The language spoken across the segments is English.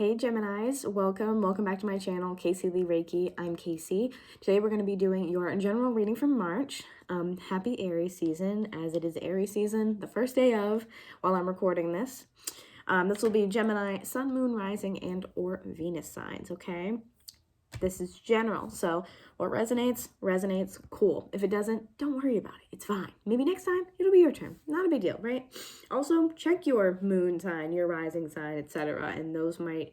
Hey Geminis, welcome back to my channel, Caseyleighreiki. I'm Casey. Today we're going to be doing your general reading for March. Happy Aries season, as it is Aries season, the first day of, while I'm recording this. This will be Gemini, Sun, Moon, Rising, and or Venus signs, okay? This is general, so what resonates, cool. If it doesn't, don't worry about it. It's fine. Maybe next time, it'll be your turn. Not a big deal, right? Also, check your moon sign, your rising sign, etc., and those might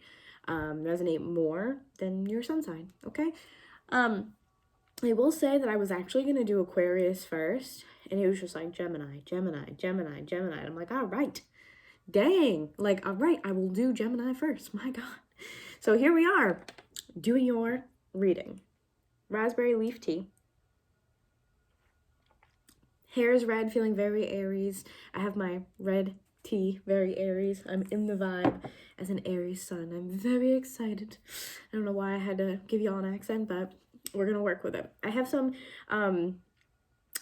resonate more than your sun sign, okay? I will say that I was actually going to do Aquarius first, and it was just like Gemini. And I'm like, all right. Dang. Like, all right, I will do Gemini first. My God. So here we are. Doing your reading. Raspberry leaf tea. Hair is red, feeling very Aries. I have my red tea, very Aries. I'm in the vibe as an Aries sun. I'm very excited. I don't know why I had to give y'all an accent, but we're going to work with it. I have some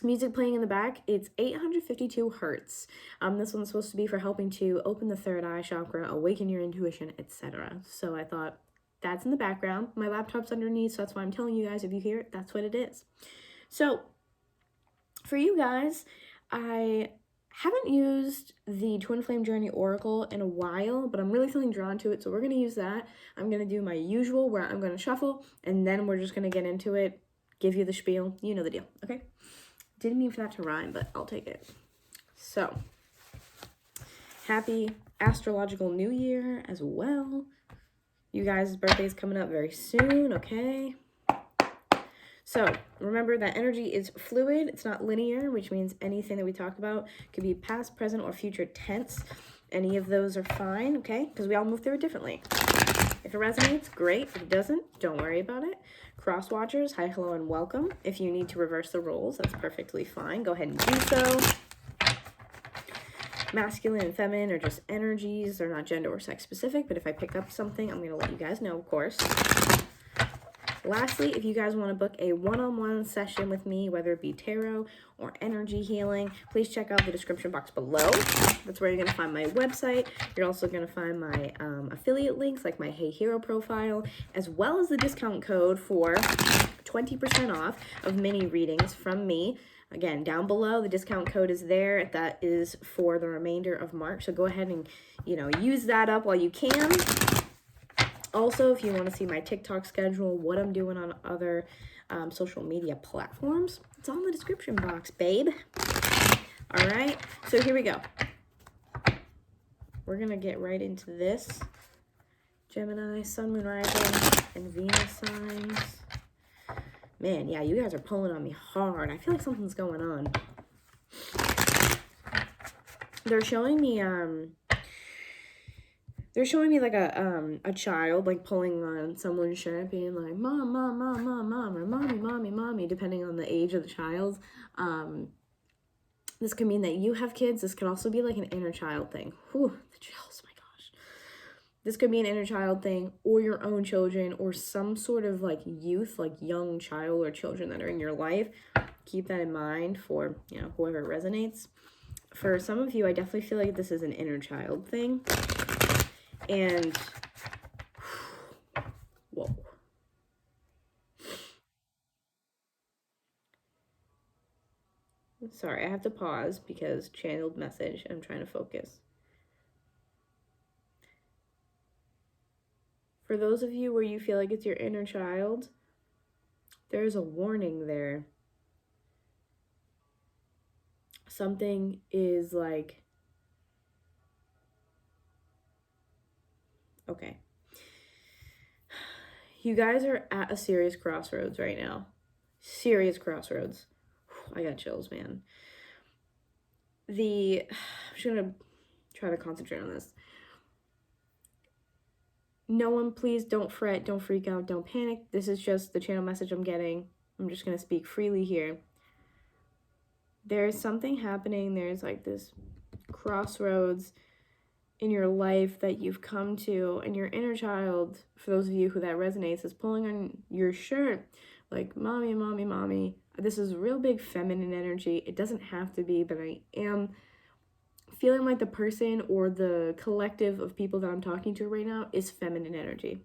music playing in the back. It's 852 hertz. This one's supposed to be for helping to open the third eye chakra, awaken your intuition, etc. So I thought, that's in the background. My laptop's underneath, so that's why I'm telling you guys, if you hear it, that's what it is. So, for you guys, I haven't used the Twin Flame Journey Oracle in a while, but I'm really feeling drawn to it, so we're going to use that. I'm going to do my usual, where I'm going to shuffle, and then we're just going to get into it, give you the spiel. You know the deal, okay? Didn't mean for that to rhyme, but I'll take it. So, happy astrological new year as well. You guys' birthday's coming up very soon, okay? So, remember that energy is fluid. It's not linear, which means anything that we talk about could be past, present, or future tense. Any of those are fine, okay? Because we all move through it differently. If it resonates, great. If it doesn't, don't worry about it. Cross watchers, hi, hello, and welcome. If you need to reverse the roles, that's perfectly fine. Go ahead and do so. Masculine and feminine are just energies. They're not gender or sex specific, but if I pick up something, I'm going to let you guys know, of course. Lastly, if you guys want to book a one-on-one session with me, whether it be tarot or energy healing, please check out the description box below. That's where you're going to find my website. You're also going to find my affiliate links, like my Hey Hero profile, as well as the discount code for 20% off of mini readings from me. Again, down below, the discount code is there. That is for the remainder of March. So go ahead and, use that up while you can. Also, if you want to see my TikTok schedule, what I'm doing on other social media platforms, it's all in the description box, babe. All right, so here we go. We're going to get right into this. Gemini, Sun, Moon, Rising, and Venus signs. Man, yeah, you guys are pulling on me hard. I feel like something's going on. They're showing me like a child like pulling on someone's shirt, being like, mom, mom, mom, mom, mom, or mommy, mommy, mommy, depending on the age of the child. This could mean that you have kids. This could also be like an inner child thing. Whew, the chills, my gosh. This could be an inner child thing, or your own children, or some sort of like youth, like young child or children that are in your life. Keep that in mind for, whoever resonates. For some of you, I definitely feel like this is an inner child thing. And, whoa. Sorry, I have to pause because channeled message. I'm trying to focus. For those of you where you feel like it's your inner child, there's a warning there. Something is like, okay. You guys are at a serious crossroads right now. Serious crossroads. I got chills, man. I'm just gonna try to concentrate on this. No one, please don't fret, don't freak out, don't panic. This is just the channel message I'm getting. I'm just going to speak freely here. There's something happening. There's like this crossroads in your life that you've come to, and your inner child, for those of you who that resonates, is pulling on your shirt like, mommy, mommy, mommy. This is real big feminine energy. It doesn't have to be, but I am feeling like the person or the collective of people that I'm talking to right now is feminine energy.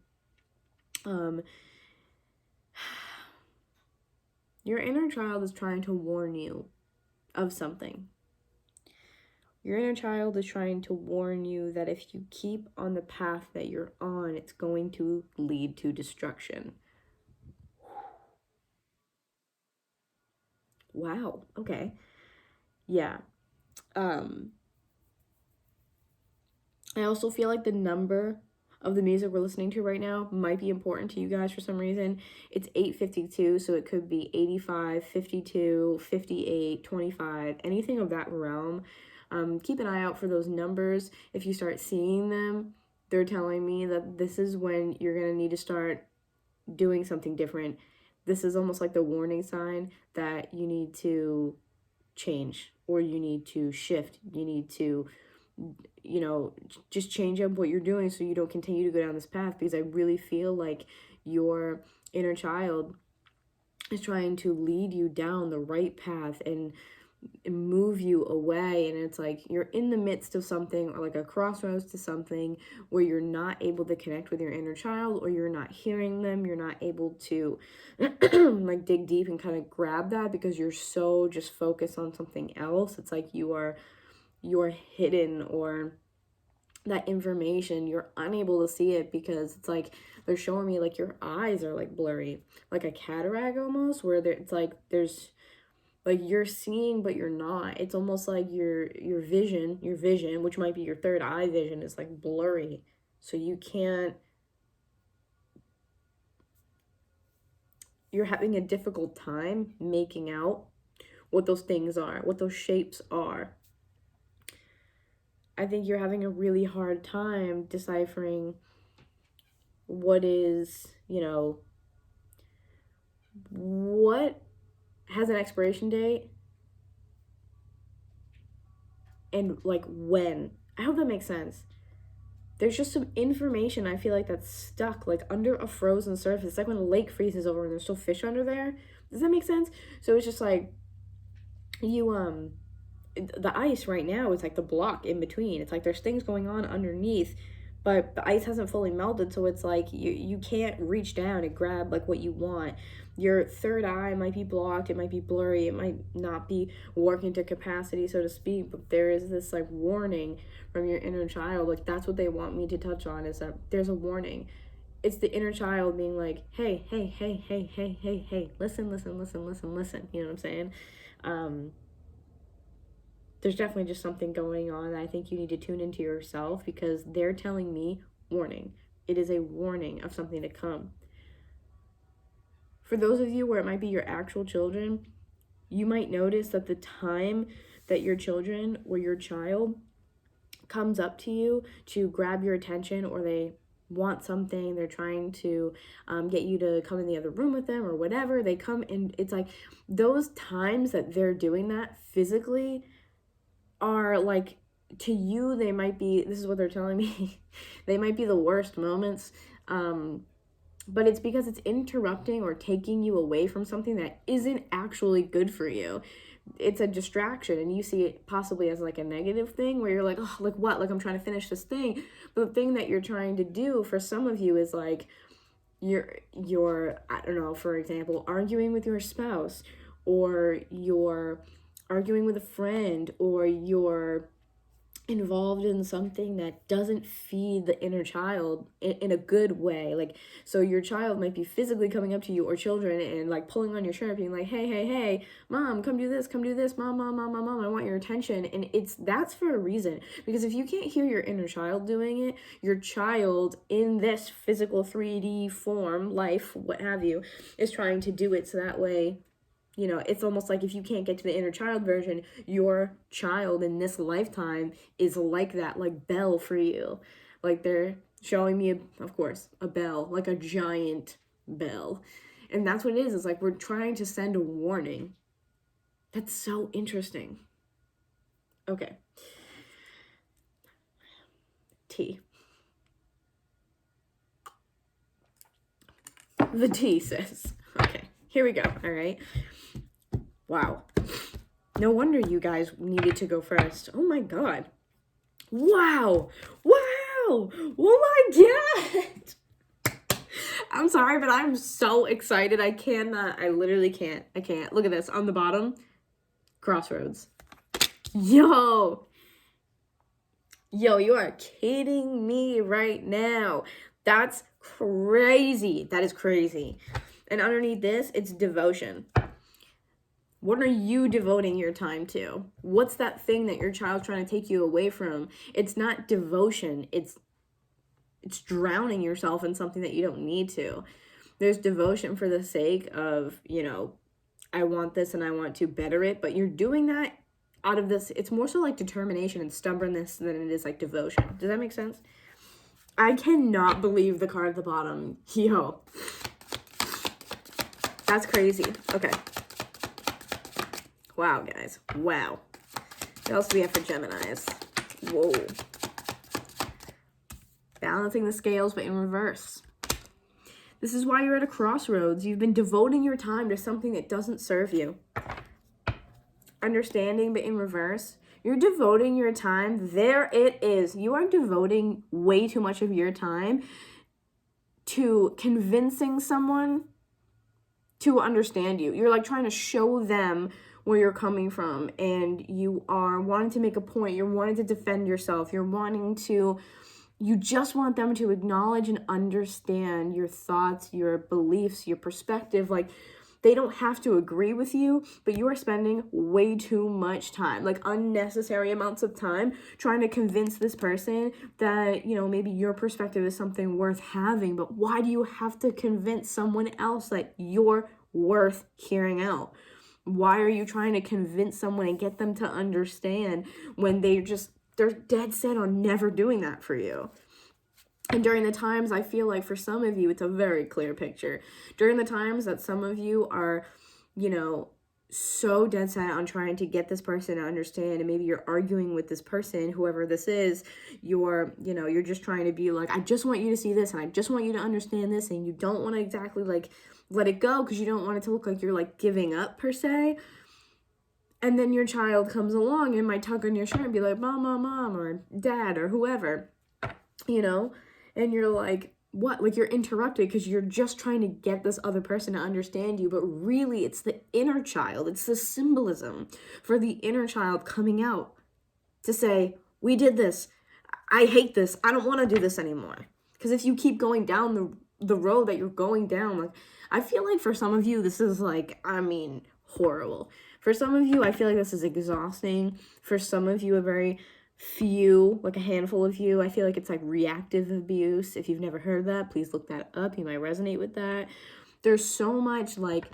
Your inner child is trying to warn you of something. Your inner child is trying to warn you that if you keep on the path that you're on, it's going to lead to destruction. Wow, okay. Yeah. I also feel like the number of the music we're listening to right now might be important to you guys for some reason. It's 8:52, so it could be 85, 52, 58, 25, anything of that realm. Keep an eye out for those numbers. If you start seeing them, they're telling me that this is when you're going to need to start doing something different. This is almost like the warning sign that you need to change or you need to shift. You need to, just change up what you're doing so you don't continue to go down this path, because I really feel like your inner child is trying to lead you down the right path and move you away, and it's like you're in the midst of something, or like a crossroads to something where you're not able to connect with your inner child, or you're not hearing them, you're not able to like dig deep and kind of grab that because you're so just focused on something else. It's like you're hidden, or that information, you're unable to see it because it's like they're showing me like your eyes are like blurry, like a cataract almost, where it's like there's like you're seeing but you're not. It's almost like your vision, which might be your third eye vision, is like blurry, so you're having a difficult time making out what those things are, what those shapes are. I think you're having a really hard time deciphering what is, what has an expiration date and like when. I hope that makes sense. There's just some information I feel like that's stuck like under a frozen surface. It's like when a lake freezes over and there's still fish under there. Does that make sense? So it's just like the ice right now is like the block in between. It's like there's things going on underneath, but the ice hasn't fully melted, so it's like you can't reach down and grab like what you want. Your third eye might be blocked, it might be blurry, it might not be working to capacity, so to speak, but there is this like warning from your inner child. Like that's what they want me to touch on, is that there's a warning. It's the inner child being like, hey, listen, you know what I'm saying? There's definitely just something going on that I think you need to tune into yourself, because they're telling me warning. It is a warning of something to come. For those of you where it might be your actual children, you might notice that the time that your children or your child comes up to you to grab your attention, or they want something, they're trying to get you to come in the other room with them or whatever, they come and it's like those times that they're doing that physically are like, to you, they might be, this is what they're telling me, they might be the worst moments, but it's because it's interrupting or taking you away from something that isn't actually good for you. It's a distraction, and you see it possibly as like a negative thing where you're like, oh, like what? Like I'm trying to finish this thing. But the thing that you're trying to do for some of you is like you're I don't know, for example, arguing with your spouse, or you're arguing with a friend, or you're involved in something that doesn't feed the inner child in a good way. Like, so your child might be physically coming up to you, or children, and like pulling on your shirt, being like, hey, mom, come do this, mom, I want your attention. And that's for a reason, because if you can't hear your inner child doing it, your child in this physical 3D form, life, what have you, is trying to do it. So that way, it's almost like if you can't get to the inner child version, your child in this lifetime is like that, like bell for you. Like they're showing me, of course, a bell, like a giant bell. And that's what it is. It's like we're trying to send a warning. That's so interesting. Okay. Tea. The tea says. Okay, here we go. All right. Wow. No wonder you guys needed to go first. Oh my God. Wow. Wow. Oh my God. I'm sorry, but I'm so excited. I cannot. I literally can't. I can't. Look at this on the bottom. Crossroads. Yo. Yo, you are kidding me right now. That's crazy. That is crazy. And underneath this, it's devotion. What are you devoting your time to? What's that thing that your child's trying to take you away from? It's not devotion. It's drowning yourself in something that you don't need to. There's devotion for the sake of, I want this and I want to better it, but you're doing that out of this. It's more so like determination and stubbornness than it is like devotion. Does that make sense? I cannot believe the card at the bottom. Yo. That's crazy. Okay. Wow, guys. Wow. What else do we have for Geminis? Whoa. Balancing the scales, but in reverse. This is why you're at a crossroads. You've been devoting your time to something that doesn't serve you. Understanding, but in reverse. You're devoting your time. There it is. You are devoting way too much of your time to convincing someone to understand you. You're like trying to show them where you're coming from, and you are wanting to make a point. You're wanting to defend yourself. You just want them to acknowledge and understand your thoughts, your beliefs, your perspective. Like, they don't have to agree with you, but you are spending way too much time, like unnecessary amounts of time, trying to convince this person that, maybe your perspective is something worth having. But why do you have to convince someone else that you're worth hearing out? Why are you trying to convince someone and get them to understand when they're dead set on never doing that for you? And during the times, I feel like for some of you, it's a very clear picture. During the times that some of you are, so dead set on trying to get this person to understand, and maybe you're arguing with this person, whoever this is, you're just trying to be like, I just want you to see this, and I just want you to understand this, and you don't want to exactly like let it go because you don't want it to look like you're like giving up per se. And then your child comes along and might tug on your shirt and be like, mom, or dad, or whoever, and you're like, what? Like, you're interrupted because you're just trying to get this other person to understand you. But really, it's the inner child. It's the symbolism for the inner child coming out to say, we did this. I hate this. I don't want to do this anymore. Because if you keep going down the road that you're going down, like, I feel like for some of you, this is like, horrible. For some of you, I feel like this is exhausting. For some of you, a handful of you, I feel like it's like reactive abuse. If you've never heard that, please look that up. You might resonate with that. There's so much like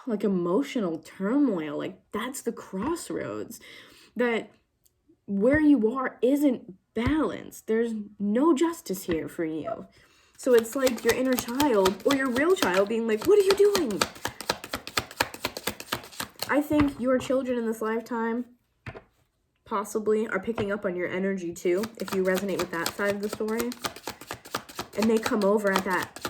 emotional turmoil. Like, that's the crossroads. That where you are isn't balanced. There's no justice here for you. So it's like your inner child or your real child being like, what are you doing? I think your children in this lifetime possibly are picking up on your energy too, if you resonate with that side of the story. And they come over at that,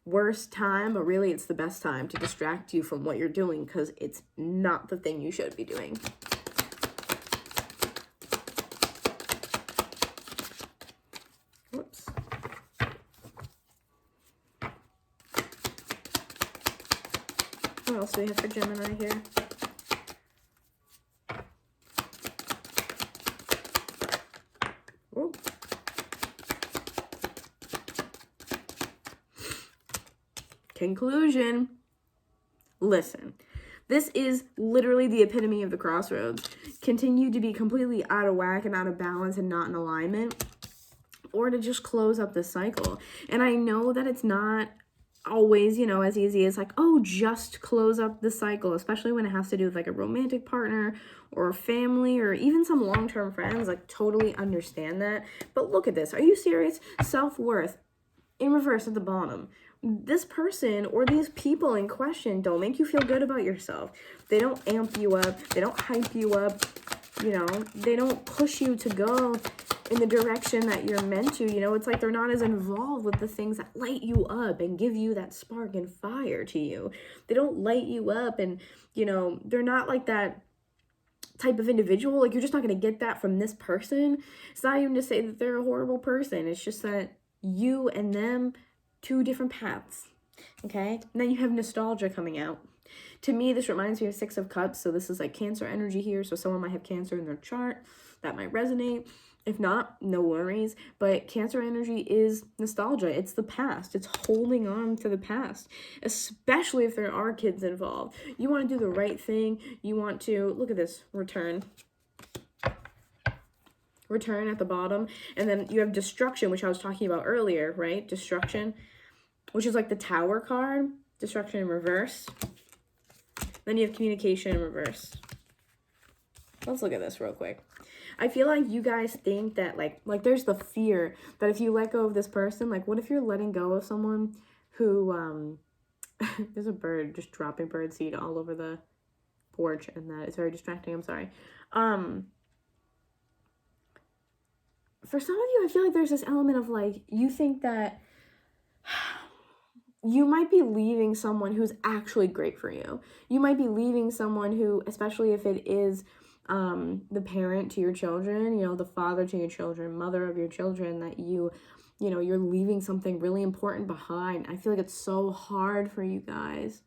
worst time, but really it's the best time to distract you from what you're doing because it's not the thing you should be doing. Whoops. What else do we have for Gemini here? Whoa. Conclusion. Listen, this is literally the epitome of the crossroads. Continue to be completely out of whack and out of balance and not in alignment, or to just close up the cycle. And I know that it's not always, as easy as like, oh, just close up the cycle, especially when it has to do with like a romantic partner or a family or even some long-term friends. Like, totally understand that. But look at this. Are you serious? Self-worth in reverse at the bottom. This person or these people in question don't make you feel good about yourself. They don't amp you up. They don't hype you up. They don't push you to go in the direction that you're meant to. It's like they're not as involved with the things that light you up and give you that spark and fire to you. They don't light you up, and they're not like that type of individual. Like, you're just not going to get that from this person. It's not even to say that they're a horrible person. It's just that you and them, two different paths. Okay? And then you have nostalgia coming out. To me, this reminds me of Six of Cups. So this is like Cancer energy here. So someone might have Cancer in their chart. That might resonate. If not, no worries. But Cancer energy is nostalgia. It's the past. It's holding on to the past, especially if there are kids involved. You want to do the right thing. You want to, look at this, return at the bottom. And then you have destruction, which I was talking about earlier, right? Destruction, which is like the Tower card. Destruction in reverse. Then you have communication in reverse. Let's look at this real quick. I feel like you guys think that like there's the fear that if you let go of this person, like what if you're letting go of someone who, there's a bird just dropping bird seed all over the porch, and that is very distracting. I'm sorry. For some of you, I feel like there's this element of like, you think that you might be leaving someone who's actually great for you. You might be leaving someone who, especially if it is the parent to your children, you know, the father to your children, mother of your children, that you know, you're leaving something really important behind. I feel like it's so hard for you guys.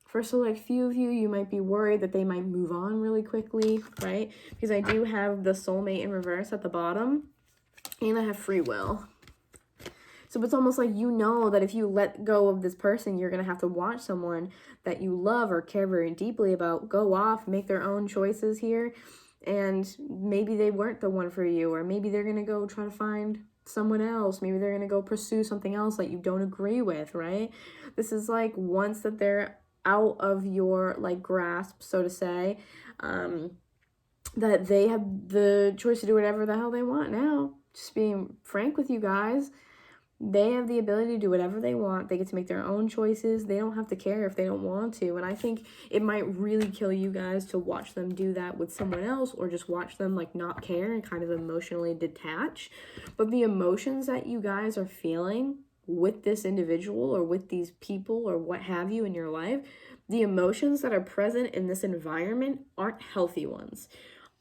For select few of you, you might be worried that they might move on really quickly, right? Because I do have the soulmate in reverse at the bottom, and I have free will. So it's almost like you know that if you let go of this person, you're going to have to watch someone that you love or care very deeply about go off, make their own choices here. And maybe they weren't the one for you, or maybe they're going to go try to find someone else. Maybe they're going to go pursue something else that you don't agree with, right? This is like once that they're out of your like grasp, so to say, that they have the choice to do whatever the hell they want now. Just being frank with you guys. They have the ability to do whatever they want. They get to make their own choices. They don't have to care if they don't want to. And I think it might really kill you guys to watch them do that with someone else, or just watch them like not care and kind of emotionally detach. But the emotions that you guys are feeling with this individual or with these people or what have you in your life, the emotions that are present in this environment aren't healthy ones.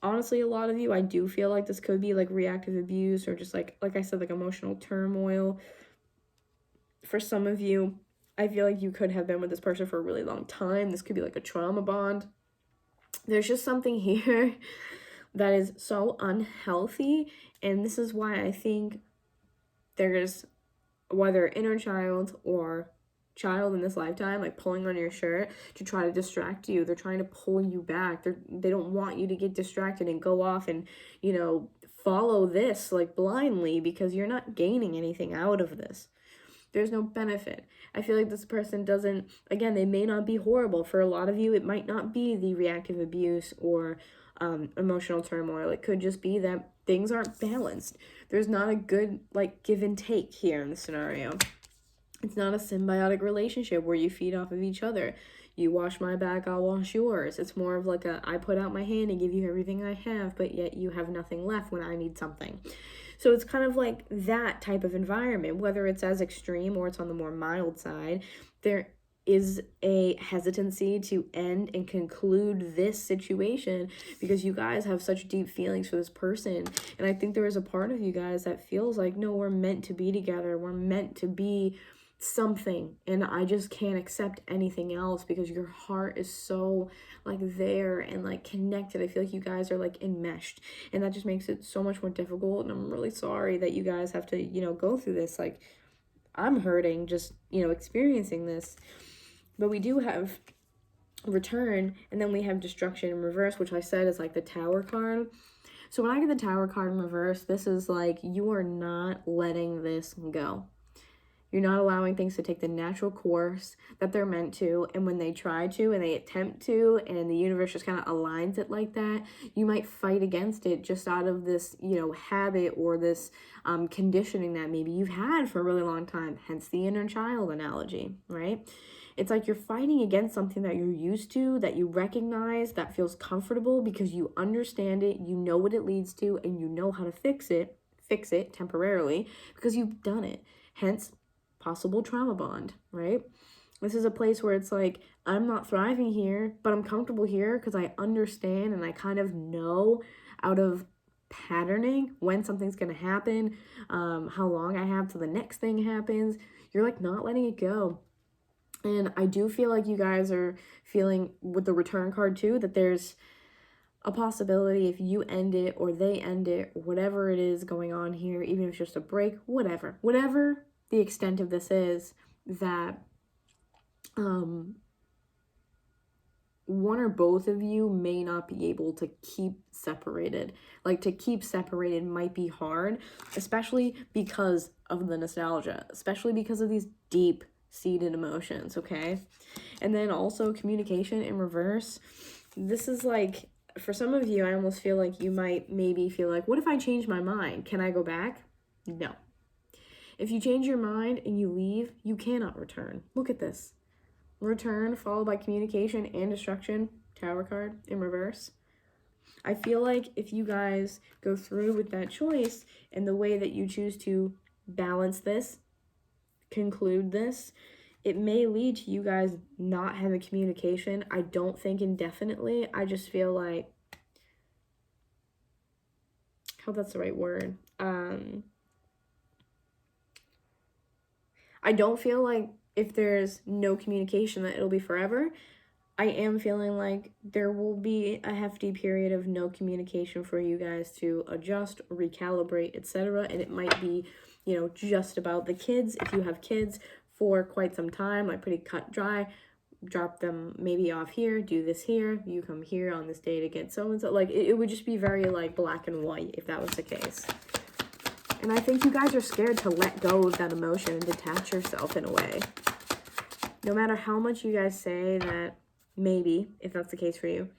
Honestly, a lot of you, I do feel like this could be like reactive abuse, or just like I said, like emotional turmoil. For some of you, I feel like you could have been with this person for a really long time. This could be like a trauma bond. There's just something here that is so unhealthy. And this is why I think there's, whether inner child or child in this lifetime, like pulling on your shirt to try to distract you. They're trying to pull you back. They don't want you to get distracted and go off and, you know, follow this like blindly, because you're not gaining anything out of this. There's no benefit. I feel like this person doesn't, again, they may not be horrible. For a lot of you, it might not be the reactive abuse or emotional turmoil. It could just be that things aren't balanced. There's not a good like give and take here in the scenario. It's not a symbiotic relationship where you feed off of each other. You wash my back, I'll wash yours. It's more of like I put out my hand and give you everything I have, but yet you have nothing left when I need something. So it's kind of like that type of environment, whether it's as extreme or it's on the more mild side. There is a hesitancy to end and conclude this situation because you guys have such deep feelings for this person. And I think there is a part of you guys that feels like, no, we're meant to be together. We're meant to be something, and I just can't accept anything else because your heart is so like there and like connected. I feel like you guys are like enmeshed, and that just makes it so much more difficult. And I'm really sorry that you guys have to, you know, go through this. Like, I'm hurting just, you know, experiencing this. But we do have return, and then we have destruction in reverse, which I said is like the Tower card. So when I get the Tower card in reverse, this is like you are not letting this go. You're not allowing things to take the natural course that they're meant to. And when they try to and they attempt to, and the universe just kind of aligns it like that, you might fight against it just out of this, you know, habit or this conditioning that maybe you've had for a really long time. Hence the inner child analogy, right? It's like you're fighting against something that you're used to, that you recognize, that feels comfortable because you understand it, you know what it leads to, and you know how to fix it temporarily because you've done it. Hence, possible trauma bond, right? This is a place where it's like, I'm not thriving here, but I'm comfortable here because I understand and I kind of know out of patterning when something's going to happen, how long I have till the next thing happens. You're like not letting it go. And I do feel like you guys are feeling with the return card too, that there's a possibility if you end it or they end it, whatever it is going on here, even if it's just a break, whatever the extent of this is, that one or both of you may not be able to keep separated. Like, to keep separated might be hard, especially because of the nostalgia, especially because of these deep seated emotions, okay? And then also communication in reverse. This is like, for some of you, I almost feel like you might maybe feel like, what if I change my mind? Can I go back? No. If you change your mind and you leave, you cannot return. Look at this. Return followed by communication and destruction, Tower card in reverse. I feel like if you guys go through with that choice and the way that you choose to balance this, conclude this, it may lead to you guys not having communication. I don't think indefinitely. I just feel like, I hope that's the right word. I don't feel like if there's no communication that it'll be forever. I am feeling like there will be a hefty period of no communication for you guys to adjust, recalibrate, etc. And it might be, you know, just about the kids. If you have kids for quite some time, like pretty cut dry, drop them maybe off here, do this here, you come here on this day to get so-and-so. Like, it would just be very, like, black and white if that was the case. And I think you guys are scared to let go of that emotion and detach yourself in a way. No matter how much you guys say that, maybe, if that's the case for you,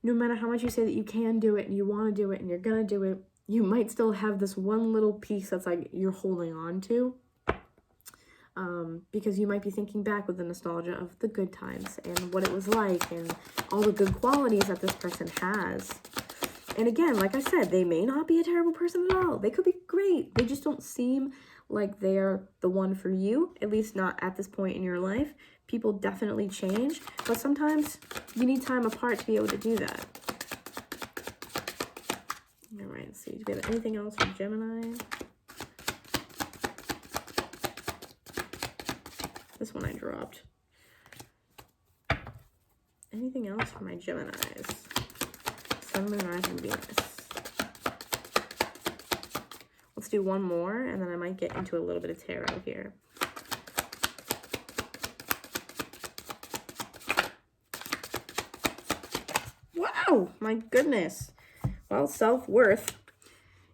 no matter how much you say that you can do it and you want to do it and you're going to do it, you might still have this one little piece that's like you're holding on to. Because you might be thinking back with the nostalgia of the good times and what it was like and all the good qualities that this person has. And again, like I said, they may not be a terrible person at all. They could be great. They just don't seem like they're the one for you, at least not at this point in your life. People definitely change, but sometimes you need time apart to be able to do that. All right, let's see. Do we have anything else for Gemini? This one I dropped. Anything else for my Geminis? Sun, Moon, Rising, Venus. Let's do one more, and then I might get into a little bit of tarot here. Wow, my goodness. Well, self-worth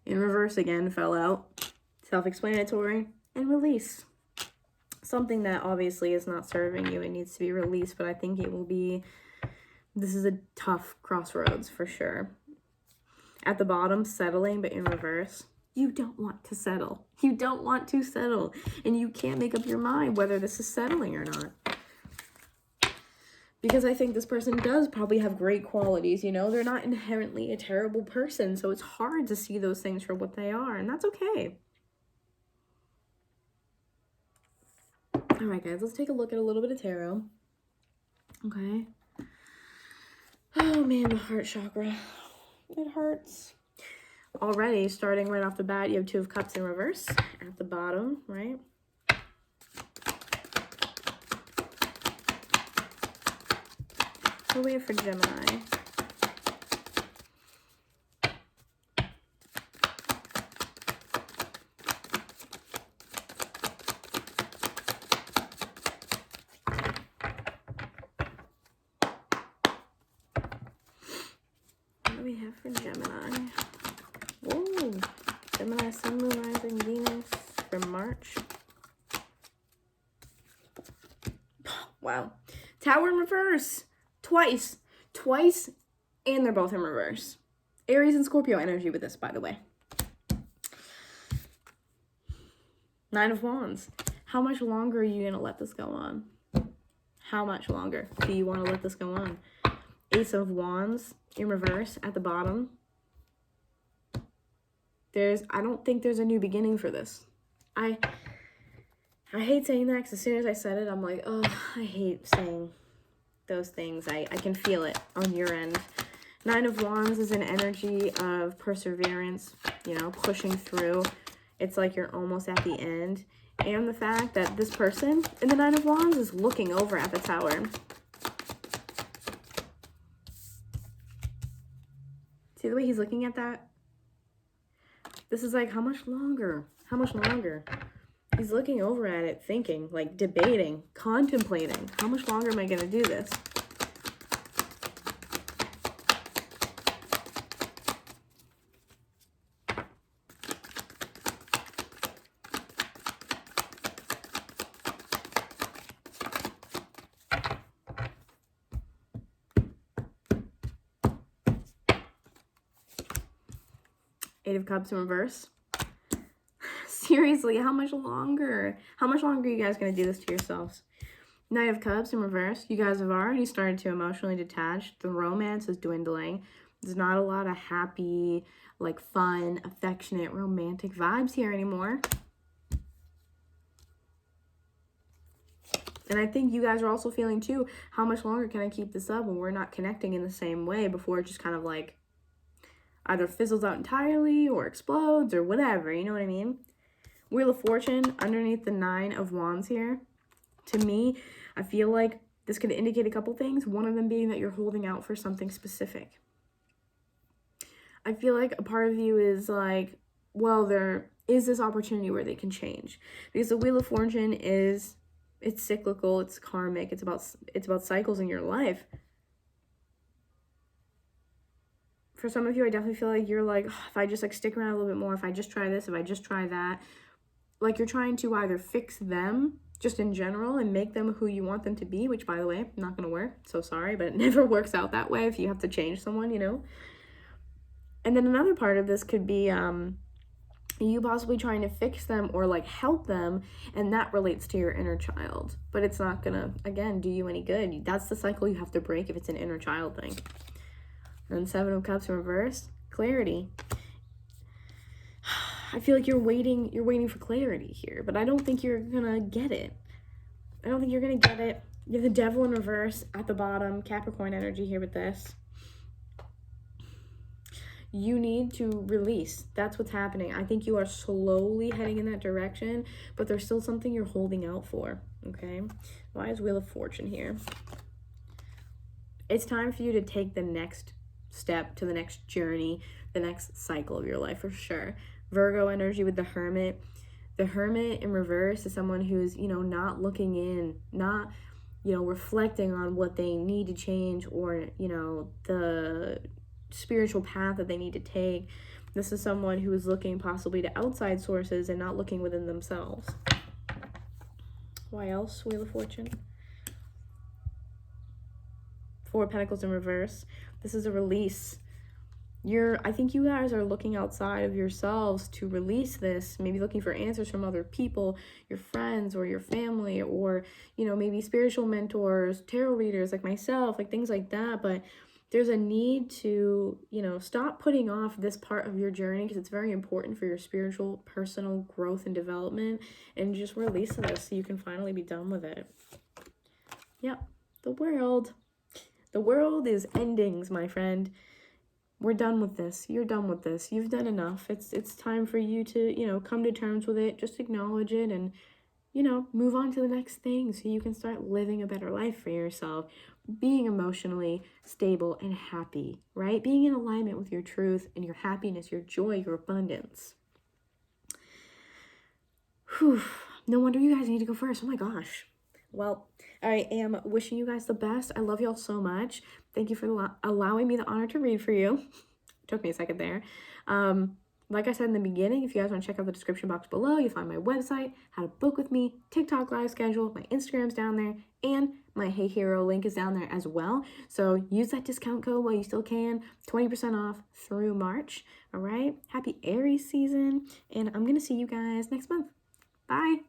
in reverse again fell out. Self-explanatory and release. Something that obviously is not serving you and needs to be released, but I think it will be, this is a tough crossroads for sure. At the bottom, settling, but in reverse. You don't want to settle. You don't want to settle. And you can't make up your mind whether this is settling or not. Because I think this person does probably have great qualities, you know? They're not inherently a terrible person, so it's hard to see those things for what they are, and that's okay. All right, guys, let's take a look at a little bit of tarot. Okay. Oh, man, the heart chakra. It hurts. Already, starting right off the bat, you have Two of Cups in reverse at the bottom, right? What do we have for Gemini? What do we have for Gemini? Whoa, Gemini, Sun, Moon, Rising, Venus for March. Wow. Tower in reverse. Twice, and they're both in reverse. Aries and Scorpio energy with this, by the way. Nine of Wands. How much longer are you going to let this go on? How much longer do you want to let this go on? Ace of Wands in reverse at the bottom. I don't think there's a new beginning for this. I hate saying that because as soon as I said it, I'm like, oh, I hate saying those things. I can feel it on your end. Nine of Wands is an energy of perseverance, you know, pushing through. It's like you're almost at the end. And the fact that this person in the Nine of Wands is looking over at the Tower. See the way he's looking at that? This is like, how much longer? How much longer? He's looking over at it, thinking, like debating, contemplating. How much longer am I going to do this? Eight of Cups in reverse. Seriously, how much longer? How much longer are you guys going to do this to yourselves? Knight of Cups in reverse. You guys have already started to emotionally detach. The romance is dwindling. There's not a lot of happy, like fun, affectionate, romantic vibes here anymore. And I think you guys are also feeling too, how much longer can I keep this up when we're not connecting in the same way before it just kind of like either fizzles out entirely or explodes or whatever, you know what I mean? Wheel of Fortune underneath the Nine of Wands here. To me, I feel like this could indicate a couple things. One of them being that you're holding out for something specific. I feel like a part of you is like, well, there is this opportunity where they can change. Because the Wheel of Fortune it's cyclical, it's karmic, it's about cycles in your life. For some of you, I definitely feel like you're like, oh, if I just like stick around a little bit more, if I just try this, if I just try that, like you're trying to either fix them just in general and make them who you want them to be, which by the way, not going to work. So sorry, but it never works out that way if you have to change someone, you know? And then another part of this could be you possibly trying to fix them or like help them, and that relates to your inner child. But it's not going to, again, do you any good. That's the cycle you have to break if it's an inner child thing. And Seven of Cups in reverse, clarity. I feel like you're waiting for clarity here, but I don't think you're gonna get it. I don't think you're gonna get it. You have the Devil in reverse at the bottom, Capricorn energy here with this. You need to release. That's what's happening. I think you are slowly heading in that direction, but there's still something you're holding out for, okay? Why is Wheel of Fortune here? It's time for you to take the next step to the next journey, the next cycle of your life for sure. Virgo energy with the Hermit. The Hermit in reverse is someone who's, you know, not looking in, not, you know, reflecting on what they need to change or, you know, the spiritual path that they need to take. This is someone who is looking possibly to outside sources and not looking within themselves. Why else, Wheel of Fortune? Four of Pentacles in reverse. This is a release. I think you guys are looking outside of yourselves to release this, maybe looking for answers from other people, your friends or your family, or, you know, maybe spiritual mentors, tarot readers like myself, like things like that. But there's a need to, you know, stop putting off this part of your journey because it's very important for your spiritual, personal growth and development, and just release this so you can finally be done with it. Yep, the world. The world is endings, my friend. We're done with this. You're done with this. You've done enough. It's time for you to, you know, come to terms with it. Just acknowledge it and, you know, move on to the next thing so you can start living a better life for yourself. Being emotionally stable and happy, right? Being in alignment with your truth and your happiness, your joy, your abundance. Whew. No wonder you guys need to go first. Oh my gosh. Well, I am wishing you guys the best. I love y'all so much. Thank you for allowing me the honor to read for you. Took me a second there. Like I said in the beginning, if you guys want to check out the description box below, you'll find my website, how to book with me, TikTok live schedule, my Instagram's down there, and my Hey Hero link is down there as well. So use that discount code while you still can. 20% off through March. All right. Happy Aries season. And I'm going to see you guys next month. Bye.